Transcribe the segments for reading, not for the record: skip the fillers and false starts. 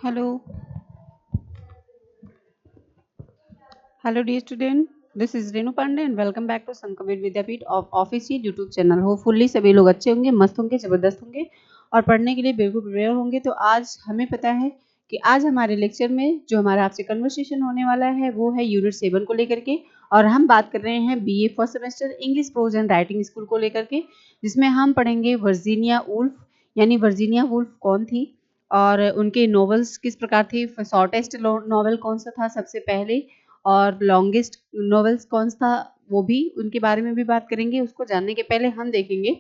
Hello, hello dear student. This is Renu Pandey and welcome back to Sankabir Vidyapeeth of official YouTube channel. Hopefully सभी लोग अच्छे होंगे, मस्त होंगे, जबरदस्त होंगे और पढ़ने के लिए बिल्कुल प्रिपेयर होंगे। तो आज हमें पता है कि आज हमारे लेक्चर में जो हमारा आपसे कन्वर्सेशन होने वाला है वो है यूनिट 7 को लेकर के, और हम बात कर रहे हैं BA first semester English pros and writing school को लेकर के, जिसमें हम पढ़ेंगे वर्जीनिया वुल्फ। यानी वर्जीनिया वुल्फ कौन थी और उनके नॉवेल्स किस प्रकार थे, शॉर्टेस्ट नॉवेल कौन सा था सबसे पहले, और लॉन्गेस्ट नॉवेल्स कौन सा, वो भी उनके बारे में भी बात करेंगे। उसको जानने के पहले हम देखेंगे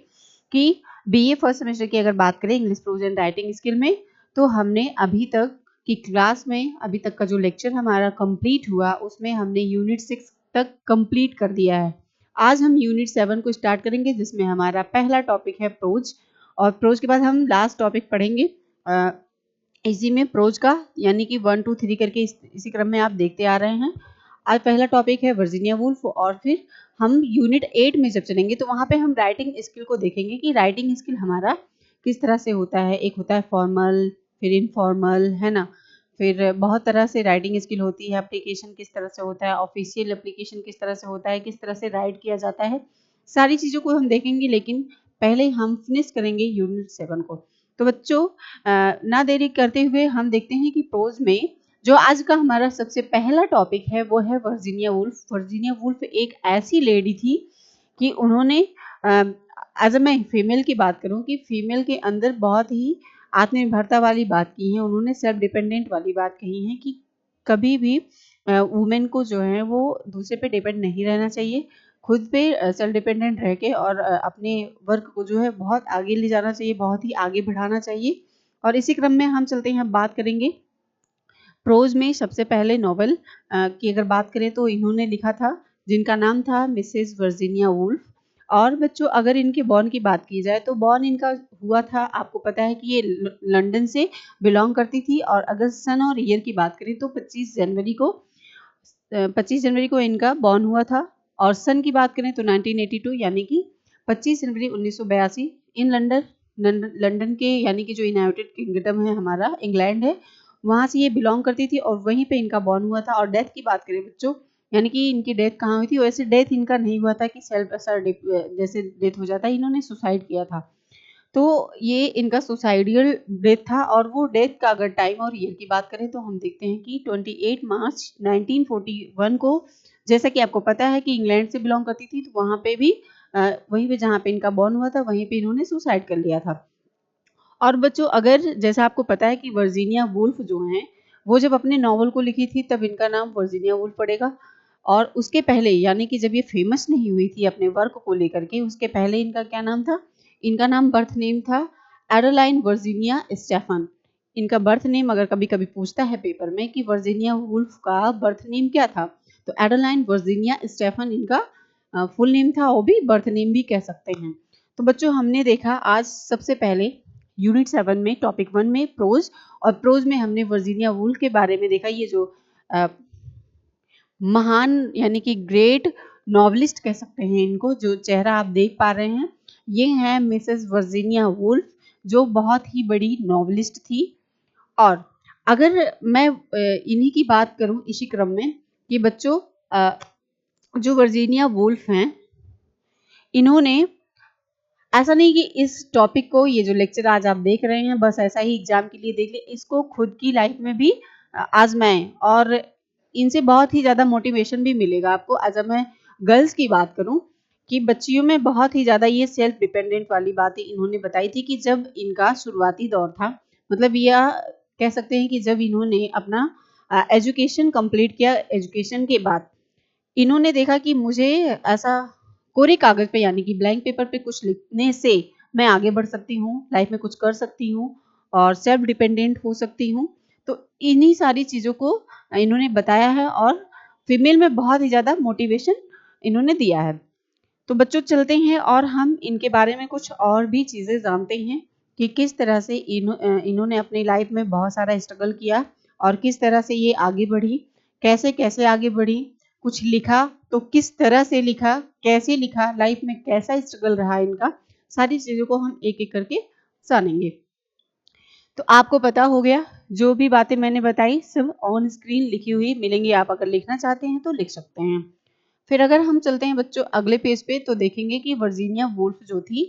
कि बीए फर्स्ट सेमेस्टर की अगर बात करें English pros and writing skill में, तो हमने अभी तक की क्लास में अभी तक का जो लेक्चर हमारा कंप्लीट हुआ उसमें हमने यूनिट 6 तक कंप्लीट कर दिया है। आज हम यूनिट 7 को स्टार्ट करेंगे, जिसमें हमारा पहला टॉपिक है प्रोज, और प्रोज के बाद हम लास्ट टॉपिक पढ़ेंगे इसी में प्रोज का, यानी कि 1 2 3 करके इसी क्रम में आप देखते आ रहे हैं। आज पहला टॉपिक है वर्जीनिया वुल्फ, और फिर हम यूनिट 8 में जब चलेंगे तो वहाँ पे हम राइटिंग स्किल को देखेंगे कि राइटिंग स्किल हमारा किस तरह से होता है। एक होता है फॉर्मल, फिर इनफॉर्मल, है ना, फिर बहुत तरह से राइटिंग स्किल होती है। एप्लीकेशन किस तरह से होता है, ऑफिशियल एप्लीकेशन किस तरह से होता है, किस तरह से राइट किया जाता है, सारी चीज़ों को हम देखेंगे। लेकिन पहले हम फिनिश करेंगे यूनिट 7 को। तो बच्चों, ना देरी करते हुए हम देखते हैं कि प्रोज में जो आज का हमारा सबसे पहला टॉपिक है वो है वर्जीनिया वुल्फ। वर्जीनिया वुल्फ एक ऐसी लेडी थी कि उन्होंने, एज मैं फीमेल की बात करूं, कि फीमेल के अंदर बहुत ही आत्मनिर्भरता वाली बात की है उन्होंने, सेल्फ डिपेंडेंट वाली बात कही है कि कभी भी वुमेन को जो है वो दूसरे पे डिपेंड नहीं रहना चाहिए, खुद पे सेल्फ डिपेंडेंट रह के और अपने वर्क को जो है बहुत आगे ले जाना चाहिए, बहुत ही आगे बढ़ाना चाहिए। और इसी क्रम में हम चलते हैं, बात करेंगे प्रोज में सबसे पहले नॉवेल की अगर बात करें तो इन्होंने लिखा था, जिनका नाम था मिसेस वर्जीनिया वुल्फ। और बच्चों, अगर इनके बॉर्न की बात की जाए तो बॉर्न इनका हुआ था, आपको पता है कि ये लंदन से बिलोंग करती थी। और अगर सन और ईयर की बात करें तो 25 जनवरी को इनका बॉर्न हुआ था। और सन की बात करें तो 1982, यानी कि 25 जनवरी 1982 इन लंदन के, यानी कि जो यूनाइटेड किंगडम है हमारा, इंग्लैंड है, वहाँ से ये बिलोंग करती थी और वहीं पे इनका बॉर्न हुआ था। और डेथ की बात करें बच्चों, यानी कि इनकी डेथ कहाँ हुई थी, वैसे डेथ इनका नहीं हुआ था कि सेल्फ जैसे डेथ हो जाता है, इन्होंने सुसाइड किया था। तो ये इनका सुसाइडियल डेथ था। और वो डेथ का अगर टाइम और ईयर की बात करें तो हम देखते हैं कि 28 मार्च 1941 को, जैसा कि आपको पता है कि इंग्लैंड से बिलोंग करती थी, तो वहाँ पे भी वहीं पे जहाँ पे इनका बॉर्न हुआ था वहीं पे इन्होंने सुसाइड कर लिया था। और बच्चों, अगर जैसा आपको पता है कि वर्जीनिया वुल्फ जो हैं वो जब अपने नॉवल को लिखी थी तब इनका नाम वर्जीनिया वुल्फ पड़ेगा। और उसके पहले, यानी कि जब ये फेमस नहीं हुई थी अपने वर्क को लेकर के, उसके पहले इनका क्या नाम था, इनका नाम बर्थ नेम था एडोलाइन वर्जीनिया स्टेफन। इनका बर्थ नेम अगर कभी कभी पूछता है पेपर में कि वर्जीनिया वुल्फ का बर्थ नेम क्या था, तो एडोलाइन वर्जीनिया स्टेफन इनका फुल नेम था, वो भी बर्थ नेम भी कह सकते हैं। तो बच्चों, हमने देखा आज सबसे पहले यूनिट 7 में टॉपिक 1 में प्रोज, और प्रोज में हमने वर्जीनिया वुल्फ के बारे में देखा। ये जो महान, यानी कि ग्रेट नॉवलिस्ट कह सकते हैं इनको, जो चेहरा आप देख पा रहे हैं ये है मिसेस वर्जीनिया वुल्फ, जो बहुत ही बड़ी नॉवलिस्ट थी। और अगर मैं इन्हीं की बात करूं इसी क्रम में, कि बच्चों जो वर्जीनिया वुल्फ हैं, इन्होंने, ऐसा नहीं कि इस टॉपिक को, ये जो लेक्चर आज आप देख रहे हैं बस ऐसा ही एग्जाम के लिए देख ले, इसको खुद की लाइफ में भी आजमाएं, और इनसे बहुत ही ज़्यादा मोटिवेशन भी मिलेगा आपको। अगर मैं गर्ल्स की बात करूं, कि बच्चियों में बहुत ही ज़्यादा ये सेल्फ डिपेंडेंट वाली बातें इन्होंने बताई थी, कि जब इनका शुरुआती दौर था, मतलब यह कह सकते हैं कि जब इन्होंने अपना एजुकेशन कंप्लीट किया, एजुकेशन के बाद इन्होंने देखा कि मुझे ऐसा कोरे कागज पे, यानी कि ब्लैंक पेपर पे कुछ लिखने से मैं आगे बढ़ सकती हूँ, लाइफ में कुछ कर सकती हूँ और सेल्फ डिपेंडेंट हो सकती हूँ। तो इन्हीं सारी चीज़ों को इन्होंने बताया है, और फीमेल में बहुत ही ज़्यादा मोटिवेशन इन्होंने दिया है। तो बच्चों, चलते हैं और हम इनके बारे में कुछ और भी चीज़ें जानते हैं, कि किस तरह से इन्होंने अपनी लाइफ में बहुत सारा स्ट्रगल किया और किस तरह से ये आगे बढ़ी, कैसे कैसे आगे बढ़ी, कुछ लिखा तो किस तरह से लिखा, कैसे लिखा, लाइफ में कैसा स्ट्रगल रहा इनका, सारी चीज़ों को हम एक एक करके जानेंगे। तो आपको पता हो गया जो भी बातें मैंने बताई सब ऑन स्क्रीन लिखी हुई मिलेंगी, आप अगर लिखना चाहते हैं तो लिख सकते हैं। फिर अगर हम चलते हैं बच्चों अगले पेज पे तो देखेंगे कि वर्जीनिया वुल्फ जो थी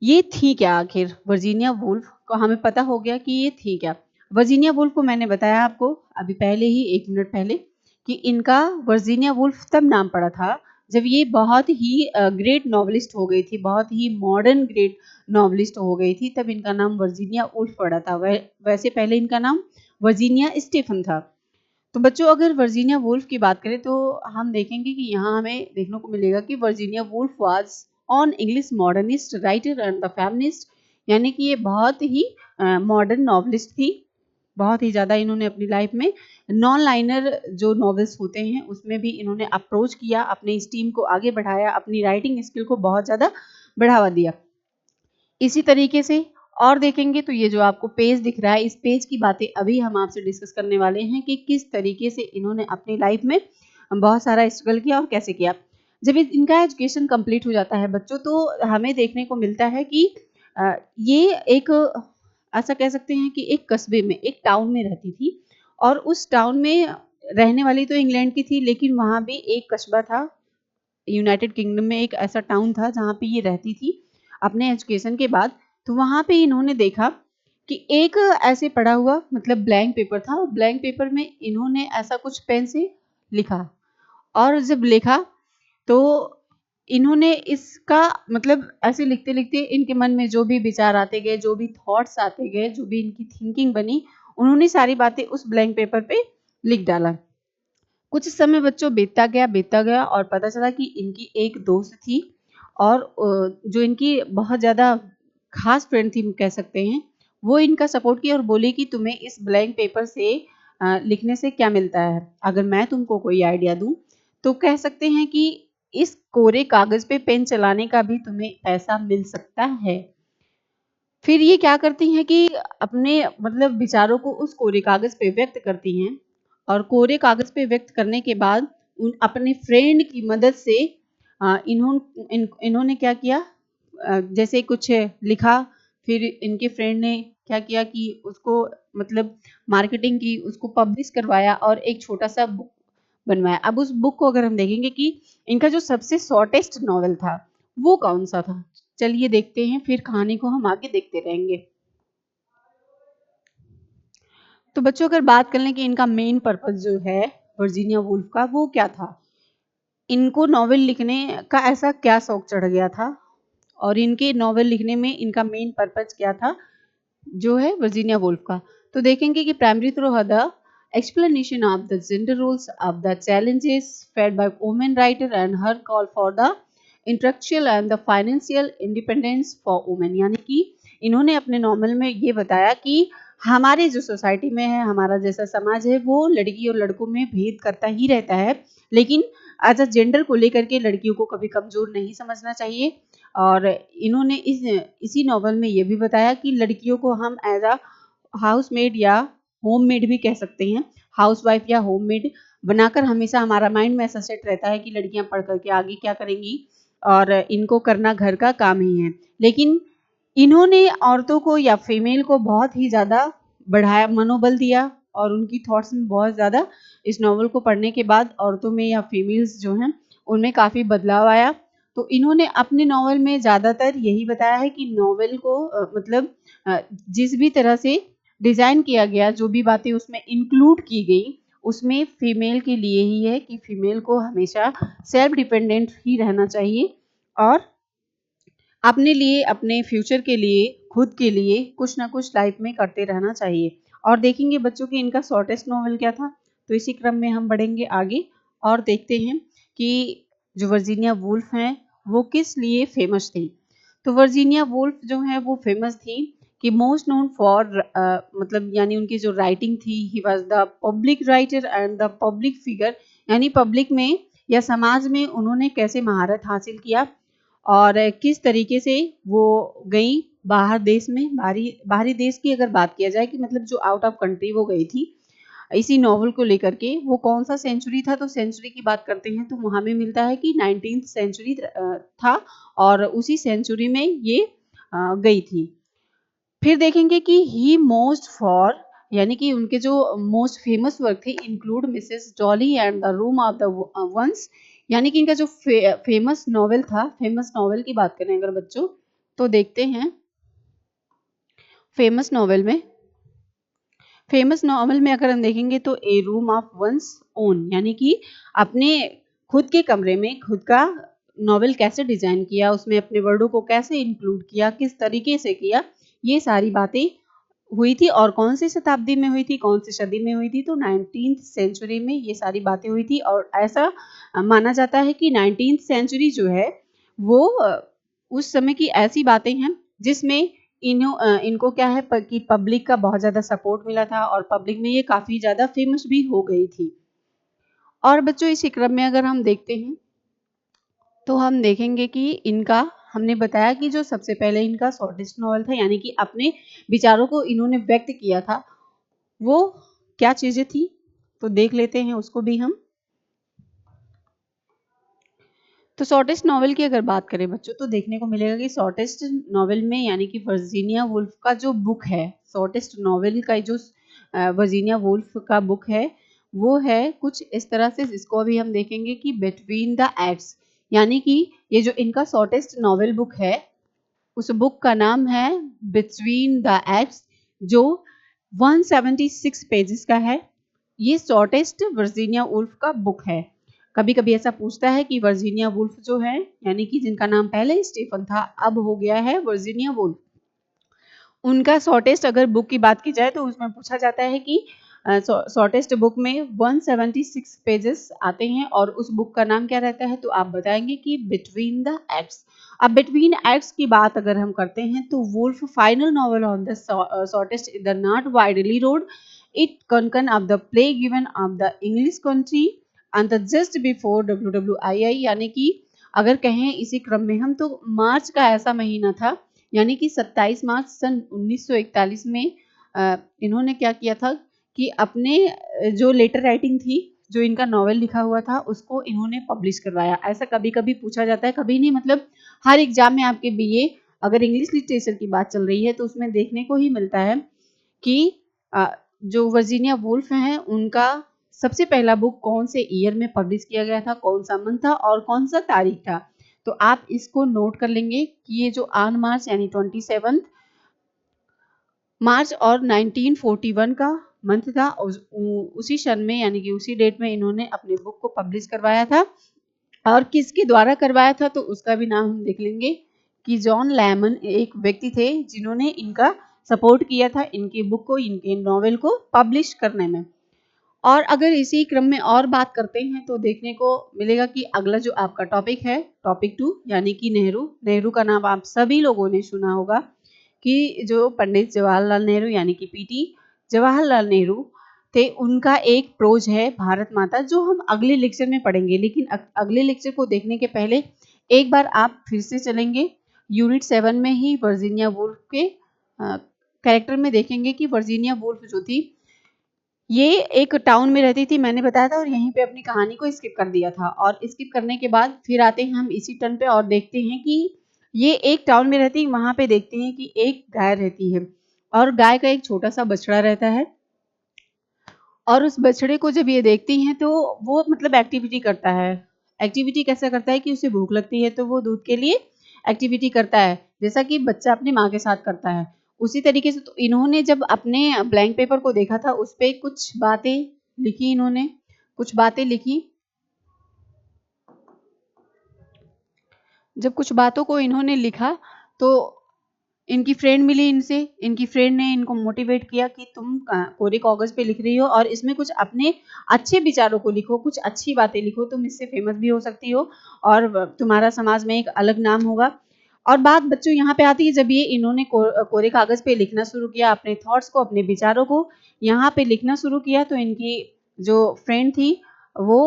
ये थी क्या आखिर। वर्जीनिया वुल्फ को हमें पता हो गया कि ये थी क्या। वर्जीनिया वुल्फ को मैंने बताया आपको अभी पहले ही 1 मिनट पहले कि इनका वर्जीनिया वुल्फ तब नाम पड़ा था जब ये बहुत ही ग्रेट नॉवलिस्ट हो गई थी, बहुत ही मॉडर्न ग्रेट नॉवलिस्ट हो गई थी, तब इनका नाम वर्जीनिया वुल्फ पड़ा था। वैसे पहले इनका नाम वर्जीनिया स्टीफन था। तो बच्चों अगर वर्जीनिया वुल्फ की बात करें तो हम देखेंगे कि यहाँ हमें देखने को मिलेगा कि Virginia Woolf was on English modernist writer and the feminist, यानी कि ये बहुत ही मॉडर्न नॉवलिस्ट थी। बहुत ही ज़्यादा इन्होंने अपनी लाइफ में नॉन लाइनर जो नॉवेल्स होते हैं उसमें भी इन्होंने अप्रोच किया, अपने स्टीम को आगे बढ़ाया, अपनी राइटिंग स्किल को बहुत ज़्यादा बढ़ावा दिया। इसी तरीके से और देखेंगे तो ये जो आपको पेज दिख रहा है इस पेज की बातें अभी हम आपसे डिस्कस करने वाले हैं कि किस तरीके से इन्होंने अपनी लाइफ में बहुत सारा स्ट्रगल किया और कैसे किया। जब इनका एजुकेशन कंप्लीट हो जाता है बच्चों तो हमें देखने को मिलता है कि ये एक ऐसा कह सकते हैं कि एक कस्बे में एक टाउन में रहती थी और उस टाउन में रहने वाली तो इंग्लैंड की थी लेकिन वहाँ भी एक कस्बा था, यूनाइटेड किंगडम में एक ऐसा टाउन था जहाँ पे ये रहती थी अपने एजुकेशन के बाद। तो वहाँ पे इन्होंने देखा कि एक ऐसे पड़ा हुआ मतलब ब्लैंक पेपर था और ब्लैंक पेपर में इन्होंने ऐसा कुछ पेन से लिखा और जब लिखा तो इन्होंने इसका मतलब ऐसे लिखते लिखते इनके मन में जो भी विचार आते गए, जो भी थॉट्स आते गए, जो भी इनकी थिंकिंग बनी, उन्होंने सारी बातें उस ब्लैंक पेपर पे लिख डाला। कुछ समय बच्चों बीतता गया और पता चला कि इनकी एक दोस्त थी और जो इनकी बहुत ज़्यादा खास फ्रेंड थी कह सकते हैं, वो इनका सपोर्ट किया और बोली कि तुम्हें इस ब्लैंक पेपर से लिखने से क्या मिलता है? अगर मैं तुमको कोई आइडिया दूँ, तो कह सकते हैं कि इस कोरे कागज़ पे पेन चलाने का भी तुम्हें पैसा मिल सकता है। फिर ये क्या करती हैं कि अपने मतलब विचारों को उस कोरे कागज़ पे व्यक्त करती हैं और कोरे कागज़ पे व्यक्त करने के बाद उन अपने फ्रेंड की मदद से इन्होंने क्या किया, जैसे कुछ लिखा, फिर इनके फ्रेंड ने क्या किया कि उसको मतलब मार्केटिंग की, उसको पब्लिश करवाया और एक छोटा-सा बुक बनवाया। अब उस बुक को अगर हम देखेंगे कि इनका जो सबसे शॉर्टेस्ट नॉवेल था, वो कौन-सा था? चलिए देखते हैं, फिर कहानी को हम आगे देखते रहेंगे। तो बच्चों अगर बात कर लें कि इनका मेन पर्पस जो है वर्जीनिया वुल्फ का वो क्या था? इनको नॉवेल लिखने का ऐसा क्या शौक चढ़ गया था और इनके नॉवेल लिखने में इनका मेन पर्पस क्या था जो है वर्जीनिया वुल्फ का? तो देखेंगे कि primary through the explanation of the gender roles of the challenges faced by women writer and her call for the intellectual and the financial independence for women, यानी कि इन्होंने अपने नॉवल में ये बताया कि हमारे जो सोसाइटी में है, हमारा जैसा समाज है, वो लड़की और लड़कों में भेद करता ही रहता है, लेकिन एज अ जेंडर को लेकर के लड़कियों को कभी कमजोर नहीं समझना चाहिए। और इन्होंने इसी नॉवल में ये भी बताया कि लड़कियों को हम एज अ हाउसमेड या होममेड भी कह सकते हैं, हाउसवाइफ या होममेड बनाकर हमेशा हमारा माइंड में ऐसा सेट रहता है कि लड़कियां पढ़ करके आगे क्या करेंगी और इनको करना घर का काम ही है। लेकिन इन्होंने औरतों को या फीमेल को बहुत ही ज़्यादा बढ़ाया, मनोबल दिया और उनकी थॉट्स में बहुत ज़्यादा इस नॉवल को पढ़ने के बाद औरतों में या फीमेल्स जो हैं उनमें काफ़ी बदलाव आया। तो इन्होंने अपने नॉवल में ज़्यादातर यही बताया है कि नॉवल को मतलब जिस भी तरह से डिज़ाइन किया गया, जो भी बातें उसमें इंक्लूड की गई, उसमें फीमेल के लिए ही है कि फीमेल को हमेशा सेल्फ डिपेंडेंट ही रहना चाहिए और अपने लिए, अपने फ्यूचर के लिए, खुद के लिए कुछ ना कुछ लाइफ में करते रहना चाहिए। और देखेंगे बच्चों कि इनका शॉर्टेस्ट नॉवेल क्या था। तो इसी क्रम में हम बढ़ेंगे आगे और देखते हैं कि जो वर्जीनिया वुल्फ हैं वो किस लिए फेमस थी। तो वर्जीनिया वुल्फ जो है वो फेमस थी कि मोस्ट नोन फॉर मतलब यानी उनकी जो राइटिंग थी, he was the public writer and the public figure, यानी पब्लिक में या समाज में उन्होंने कैसे महारत हासिल किया और किस तरीके से वो गई बाहर देश में, बाहरी देश की अगर बात किया जाए कि मतलब जो आउट ऑफ कंट्री वो गई थी इसी नॉवल को लेकर के। वो कौन सा सेंचुरी था, तो सेंचुरी की बात करते हैं तो वहाँ में मिलता है कि 19th सेंचुरी था और उसी सेंचुरी में ये गई थी। फिर देखेंगे कि ही मोस्ट फॉर, यानी कि उनके जो मोस्ट फेमस वर्क थे include Mrs Dolly and the room of the ones, यानी कि इनका जो फेमस नॉवेल था, फेमस नॉवेल की बात करें अगर बच्चों तो देखते हैं फेमस नॉवेल में अगर हम देखेंगे तो ए रूम ऑफ वंस ओन, यानी कि अपने खुद के कमरे में खुद का नॉवेल कैसे डिजाइन किया, उसमें अपने वर्डों को कैसे इंक्लूड किया, किस तरीके से किया, ये सारी बातें हुई थी। और कौन सी शताब्दी में हुई थी, कौन सी सदी में हुई थी, तो 19th सेंचुरी में ये सारी बातें हुई थी। और ऐसा माना जाता है कि 19th सेंचुरी जो है वो उस समय की ऐसी बातें हैं जिसमें इनको क्या है कि पब्लिक का बहुत ज़्यादा सपोर्ट मिला था और पब्लिक में ये काफ़ी ज़्यादा फेमस भी हो गई थी। और बच्चों इसी क्रम में अगर हम देखते हैं तो हम देखेंगे कि इनका हमने बताया कि जो सबसे पहले इनका शॉर्टेस्ट नॉवल था, यानी कि अपने विचारों को इन्होंने व्यक्त किया था, वो क्या चीज़ें थी तो देख लेते हैं उसको भी हम। तो शॉर्टेस्ट नॉवेल की अगर बात करें बच्चों तो देखने को मिलेगा कि शॉर्टेस्ट नॉवेल में यानी कि वर्जीनिया वुल्फ का जो बुक है, शॉर्टेस्ट नॉवेल का जो वर्जीनिया वुल्फ का बुक है वो है कुछ इस तरह से, जिसको अभी हम देखेंगे कि बिटवीन द एक्ट्स, यानी कि ये जो इनका शॉर्टेस्ट नॉवेल बुक है उस बुक का नाम है बिटवीन द एक्ट्स, जो 176 पेजेस का है। ये शॉर्टेस्ट वर्जीनिया वुल्फ का बुक है। कभी कभी ऐसा पूछता है कि वर्जीनिया वुल्फ जो है, यानी कि जिनका नाम पहले स्टीफन था अब हो गया है वर्जीनिया वुल्फ, उनका शॉर्टेस्ट अगर बुक की बात की जाए तो उसमें पूछा जाता है कि शॉर्टेस्ट बुक में 176 पेजेस आते हैं और उस बुक का नाम क्या रहता है, तो आप बताएंगे कि बिटवीन द एक्ट्स। अब बिटवीन एक्ट्स की बात अगर हम करते हैं तो Woolf final novel on the shortest the not widely road it concern of the play given of the English country and just before WWII, यानी कि अगर कहें इसी क्रम में हम तो मार्च का ऐसा महीना था, यानी कि 27 मार्च सन 1941 में इन्होंने क्या किया था कि अपने जो लेटर राइटिंग थी, जो इनका नॉवेल लिखा हुआ था उसको इन्होंने पब्लिश करवाया। ऐसा कभी कभी पूछा जाता है, कभी नहीं, मतलब हर एग्जाम में आपके BA अगर इंग्लिश लिटरेचर की बात चल रही है तो उसमें देखने को ही मिलता है कि जो वर्जीनिया वुल्फ हैं उनका सबसे पहला बुक कौन से ईयर में पब्लिश किया गया था, कौन सा मंथ था और कौन सा तारीख था। तो आप इसको नोट कर लेंगे कि ये जो ऑन मार्च यानी 27 मार्च और 1941 का मंथ था, उसी सन में यानी कि उसी डेट में इन्होंने अपने बुक को पब्लिश करवाया था। और किसके द्वारा करवाया था तो उसका भी नाम हम देख लेंगे कि जॉन लेमन एक व्यक्ति थे जिन्होंने इनका सपोर्ट किया था, इनकी बुक को, इनके नॉवेल को पब्लिश करने में। और अगर इसी क्रम में और बात करते हैं तो देखने को मिलेगा कि अगला जो आपका टॉपिक है टॉपिक 2, यानी कि नेहरू का नाम आप सभी लोगों ने सुना होगा कि जो पंडित जवाहरलाल नेहरू यानी कि PT जवाहरलाल नेहरू थे, उनका एक प्रोज है भारत माता जो हम अगले लेक्चर में पढ़ेंगे। लेकिन अगले लेक्चर को देखने के पहले एक बार आप फिर से चलेंगे यूनिट 7 में ही वर्जीनिया वुल्फ के कैरेक्टर में देखेंगे कि वर्जीनिया वुल्फ जो थी ये एक टाउन में रहती थी, मैंने बताया था, और यहीं पे अपनी कहानी को स्किप कर दिया था। और स्किप करने के बाद फिर आते हैं हम इसी टर्न पे और देखते हैं कि ये एक टाउन में रहती है, वहां पे देखते हैं कि एक गाय रहती है और गाय का एक छोटा सा बछड़ा रहता है। और उस बछड़े को जब ये देखती हैं तो वो मतलब एक्टिविटी करता है। एक्टिविटी कैसा करता है कि उसे भूख लगती है तो वो दूध के लिए एक्टिविटी करता है, जैसा कि बच्चा अपनी माँ के साथ करता है। उसी तरीके से तो इन्होंने जब अपने ब्लैंक पेपर को देखा था उस पे कुछ बातें लिखी, इन्होंने कुछ बातें लिखी। जब कुछ बातों को इन्होंने लिखा तो इनकी फ्रेंड मिली इनसे, इनकी फ्रेंड ने इनको मोटिवेट किया कि तुम कोरे कागज पे लिख रही हो और इसमें कुछ अपने अच्छे विचारों को लिखो, कुछ अच्छी बातें लिखो, तुम इससे फेमस भी हो सकती हो और तुम्हारा समाज में एक अलग नाम होगा। और बात बच्चों यहाँ पे आती है, जब ये इन्होंने कोरे कागज पे लिखना शुरू किया, अपने थॉट्स को, अपने विचारों को यहाँ पे लिखना शुरू किया, तो इनकी जो फ्रेंड थी वो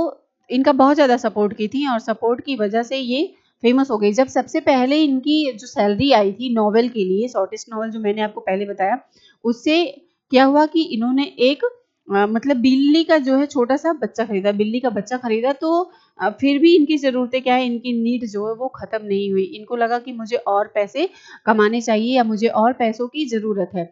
इनका बहुत ज़्यादा सपोर्ट की थी और सपोर्ट की वजह से ये फेमस हो गई। जब सबसे पहले इनकी जो सैलरी आई थी नॉवेल के लिए, शॉर्टेस्ट नॉवेल जो मैंने आपको पहले बताया, उससे क्या हुआ कि इन्होंने एक मतलब बिल्ली का जो है छोटा सा बच्चा खरीदा, बिल्ली का बच्चा खरीदा। तो फिर भी इनकी ज़रूरतें क्या है, इनकी नीड जो है वो ख़त्म नहीं हुई। इनको लगा कि मुझे और पैसे कमाने चाहिए या मुझे और पैसों की ज़रूरत है।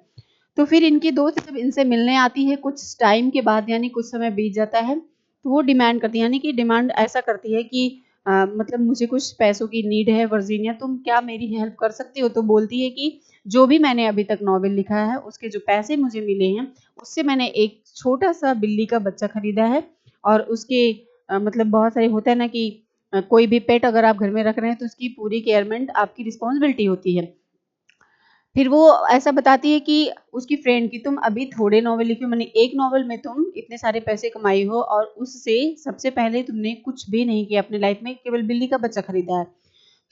तो फिर इनकी दोस्त जब इनसे मिलने आती है कुछ टाइम के बाद, यानी कुछ समय बीत जाता है, तो वो डिमांड करती है, यानी कि डिमांड ऐसा करती है कि मतलब मुझे कुछ पैसों की नीड है वर्जीनिया, तुम क्या मेरी हेल्प कर सकती हो? तो बोलती है कि जो भी मैंने अभी तक नॉवेल लिखा है उसके जो पैसे मुझे मिले हैं उससे मैंने एक छोटा सा बिल्ली का बच्चा खरीदा है, और उसके मतलब बहुत सारे होता है ना कि कोई भी पेट अगर आप घर में रख रहे हैं तो उसकी पूरी केयरमेंट आपकी रिस्पॉन्सिबिलिटी होती है। फिर वो ऐसा बताती है कि उसकी फ्रेंड की तुम अभी थोड़े नॉवल लिखे हो, मैंने एक नॉवल में तुम इतने सारे पैसे कमाई हो और उससे सबसे पहले तुमने कुछ भी नहीं किया अपनी लाइफ में, केवल बिल्ली का बच्चा खरीदा है।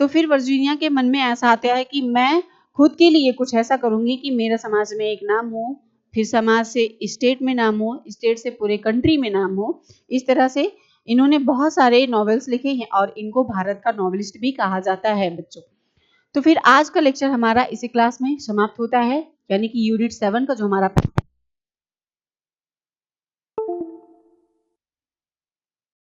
तो फिर वर्जीनिया के मन में ऐसा आता है कि मैं खुद के लिए कुछ ऐसा करूंगी कि मेरा समाज में एक नाम हो, फिर समाज से स्टेट में नाम हो, स्टेट से पूरे कंट्री में नाम हो। इस तरह से इन्होंने बहुत सारे नॉवेल्स लिखे हैं और इनको भारत का नॉवेलिस्ट भी कहा जाता है बच्चों। तो फिर आज का लेक्चर हमारा इसी क्लास में समाप्त होता है, यानी कि यूनिट 7 का जो हमारा